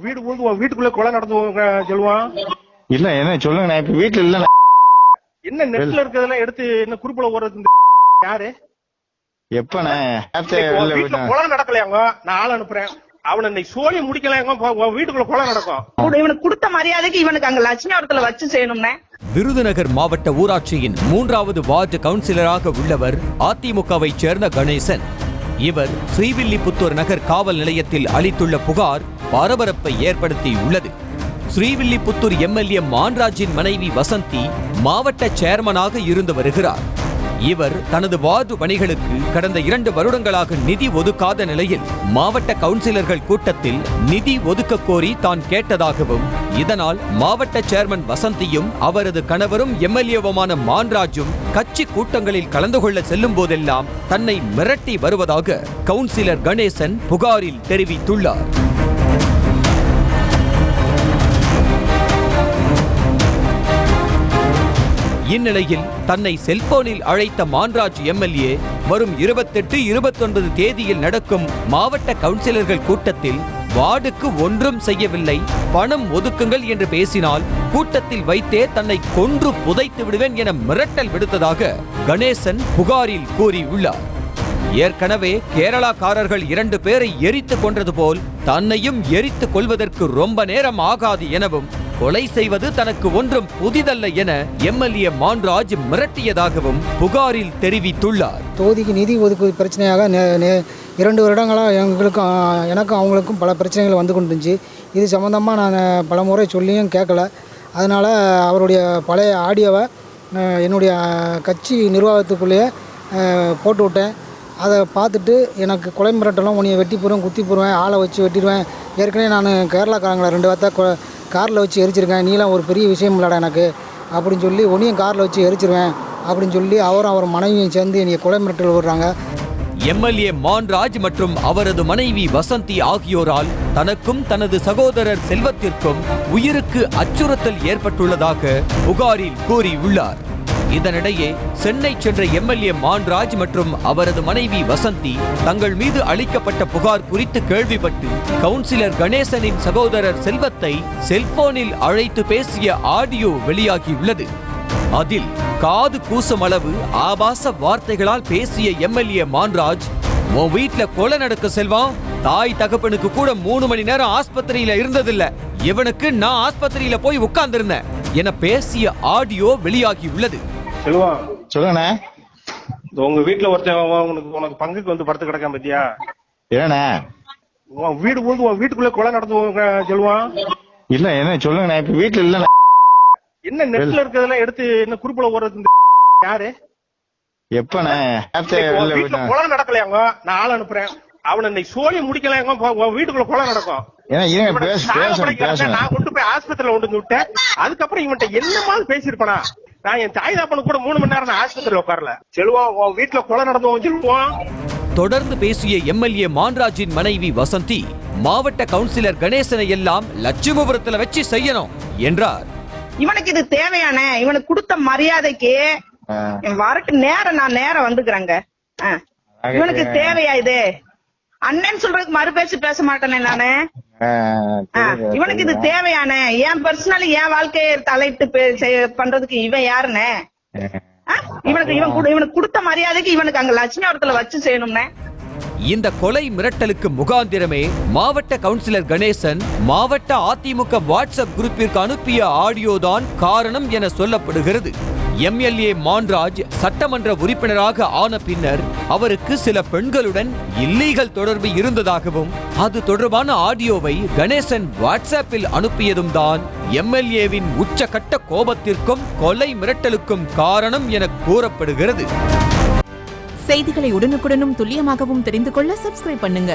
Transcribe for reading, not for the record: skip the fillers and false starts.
வீடு போது உன் வீட்டுக்குள்ள கொலை நடந்து சொல்லுவான். இல்ல என்ன சொல்லுங்க, நான் இப்ப வீட்டுல இல்ல. என்ன நெட்ல இருக்கிறதெல்லாம் எடுத்து என்ன குறுப்புல ஓடுறது யாரு? எப்பண்ணே கொலை நடக்கலையாங்க, நான் ஆள் அனுப்புறேன். அவனை இன்னைக்கு சோழி முடிக்கலாங்க, வீட்டுக்குள்ள கொலை நடக்கும். இவனுக்கு கொடுத்த மரியாதைக்கு இவனுக்கு அங்க லட்சுமிபுரத்துல வச்சு செய்யணும்னே. விருதுநகர் மாவட்ட ஊராட்சியின் 3வது வார்டு கவுன்சிலராக உள்ளவர் அதிமுகவை சேர்ந்த கணேசன். இவர் ஸ்ரீவில்லிபுத்தூர் நகர் காவல் நிலையத்தில் அளித்துள்ள புகார் பரபரப்பை ஏற்படுத்தியுள்ளது. ஸ்ரீவில்லிபுத்தூர் எம்எல்ஏ மான்ராஜின் மனைவி வசந்தி மாவட்ட சேர்மனாக இருந்து வருகிறார். இவர் தனது வார்டு பணிகளுக்கு கடந்த 2 வருடங்களாக நிதி ஒதுக்காத நிலையில் மாவட்ட கவுன்சிலர்கள் கூட்டத்தில் நிதி ஒதுக்க கோரி தான் கேட்டதாகவும், இதனால் மாவட்ட சேர்மன் வசந்தியும் அவரது கணவரும் எம்எல்ஏவுமான மான்ராஜும் கட்சி கூட்டங்களில் கலந்து கொள்ள செல்லும் போதெல்லாம் தன்னை மிரட்டி வருவதாக கவுன்சிலர் கணேசன் புகாரில் தெரிவித்துள்ளார். இந்நிலையில் தன்னை செல்போனில் அழைத்த மான்ராஜ் எம்எல்ஏ வரும் 28, 29 தேதியில் நடக்கும் மாவட்ட கவுன்சிலர்கள் கூட்டத்தில் வார்டுக்கு ஒன்றும் செய்யவில்லை, பணம் ஒதுக்குங்கள் என்று பேசினால் கூட்டத்தில் வைத்தே தன்னை கொன்று புதைத்து விடுவேன் என மிரட்டல் விடுத்ததாக கணேசன் புகாரில் கூறியுள்ளார். ஏற்கனவே கேரளாக்காரர்கள் 2 பேரை எரித்து கொன்றது போல் தன்னையும் எரித்து கொள்வதற்கு ரொம்ப நேரம் ஆகாது எனவும், கொலை செய்வது தனக்கு ஒன்றும் புதிதல்ல என எம்எல்ஏ மான்ராஜ் மிரட்டியதாகவும் புகாரில் தெரிவித்துள்ளார். தொகுதிக்கு நிதி ஒதுக்குவது பிரச்சனையாக 2 வருடங்களாக எனக்கும் அவங்களுக்கும் பல பிரச்சனைகள் வந்து கொண்டுருந்துச்சு. இது சம்மந்தமாக நான் பல முறை சொல்லியும் கேட்கல. அதனால் அவருடைய பழைய ஆடியோவை என்னுடைய கட்சி நிர்வாகத்துக்குள்ளேயே போட்டு விட்டேன். அதை பார்த்துட்டு எனக்கு கொலை மிரட்டலும், உன்னையை வெட்டி போடுவேன், குத்தி போடுவேன், ஆளை வச்சு வெட்டிடுவேன், ஏற்கனவே நான் கேரளாக்காரங்களை 2 வார்த்தை காரில் வச்சு எரிச்சிருக்கேன், நீலாம் ஒரு பெரிய விஷயம் இல்லடா எனக்கு அப்படின்னு சொல்லி உன்னையும் காரில் வச்சு எரிச்சிருவேன் அப்படின்னு சொல்லி அவரும் அவர் மனைவியும் சேர்ந்து என்னை கொலை மிரட்டல் விடுறாங்க. எம்எல்ஏ மான்ராஜ் மற்றும் அவரது மனைவி வசந்தி ஆகியோரால் தனக்கும் தனது சகோதரர் செல்வத்திற்கும் உயிருக்கு அச்சுறுத்தல் ஏற்பட்டுள்ளதாக புகாரில் கூறியுள்ளார். இதனிடையே சென்னை சென்ற எம்எல்ஏ மான்ராஜ் மற்றும் அவரது மனைவி வசந்தி தங்கள் மீது அளிக்கப்பட்ட புகார் குறித்து கேள்விப்பட்டு கவுன்சிலர் கணேசனின் சகோதரர் செல்வத்தை செல்போனில் அழைத்து பேசிய ஆடியோ வெளியாகியுள்ளது. அதில் காது கூசும் அளவு ஆபாச வார்த்தைகளால் பேசிய எம்எல்ஏ மான்ராஜ், உன் வீட்டுல கொலை நடக்க செல்வம், தாய் தகப்பனுக்கு கூட 3 மணி நேரம் ஆஸ்பத்திரியில இருந்ததில்ல, இவனுக்கு நான் ஆஸ்பத்திரியில போய் உட்கார்ந்திருந்தேன் என பேசிய ஆடியோ வெளியாகியுள்ளது. சொல்லுங்கண்ணே, உங்க வீட்டுல ஒருத்தன் உனக்கு பங்குக்கு வந்து படுத்து கிடக்காம பத்தியா? ஏண்ணே உன் வீடு போது உன் வீட்டுக்குள்ள கொலை நடந்து சொல்லுவான். இல்ல என்ன சொல்லுங்க, நான் இப்ப வீட்டுல இல்ல. என்ன நெட்ல இருக்கிறதெல்லாம் எடுத்து என்ன குறுப்புல ஓடுறது யாரு? எப்பண்ணே கொலை நடக்கலையாங்க, நான் ஆள் அனுப்புறேன். அவனை இன்னைக்கு சோழி முடிக்கலாங்க, வீட்டுக்குள்ள கொலை நடக்கும். நான் கொண்டு போய் ஆஸ்பத்திரியில கொண்டு விட்டேன். அதுக்கப்புறம் இவன்ட்ட என்னமா பேசிருப்பானா? நான் என் தாய் தாப்பனு கூட 3 மணி நேரம் ஆஸ்பத்திரியில உட்காரல. செல்வம் வீட்டுல கொலை நடந்தவன் சொல்லுவான். தொடர்ந்து பேசிய எம்எல்ஏ மான்ராஜின் மனைவி வசந்தி, மாவட்ட கவுன்சிலர் கணேசனை எல்லாம் லட்சுமிபுரத்துல வச்சு செய்யணும் என்றார். இவனுக்கு இது தேவையான, இவனுக்கு கொடுத்த மரியாதைக்கு வரட்டு நான் நேரம் வந்துக்கிறேங்க. இவனுக்கு தேவையா இது? அண்ணன் சொல்றதுக்கு மறுபேச்சு பேச மாட்டேனே நானு. இவனுக்கு இது தேவையான, என் பர்சனலி என் வாழ்க்கையை தலையிட்டு பண்றதுக்கு இவன் யாருன்னு? இவனுக்கு கொடுத்த மரியாதைக்கு இவனுக்கு அங்க லட்சுமிபுரத்துல வச்சு செய்யணும்னே. இந்த கொலை மிரட்டலுக்கு முகாந்திரமே மாவட்ட கவுன்சிலர் கணேசன் மாவட்ட அதிமுக வாட்ஸ்அப் குரூப்பிற்கு அனுப்பிய ஆடியோதான் காரணம் என சொல்லப்படுகிறது. எம்எல்ஏ மான்ராஜ் சட்டமன்ற உறுப்பினராக ஆன பின்னர் அவருக்கு சில பெண்களுடன் இல்லீகல் தொடர்பு இருந்ததாகவும், அது தொடர்பான ஆடியோவை கணேசன் வாட்ஸ்அப்பில் அனுப்பியதும் தான் எம்எல்ஏவின் உச்சகட்ட கோபத்திற்கும் கொலை மிரட்டலுக்கும் காரணம் என கூறப்படுகிறது. செய்திகளை உடனுக்குடனும் துல்லியமாகவும் தெரிந்து கொள்ள சப்ஸ்கிரைப் பண்ணுங்க.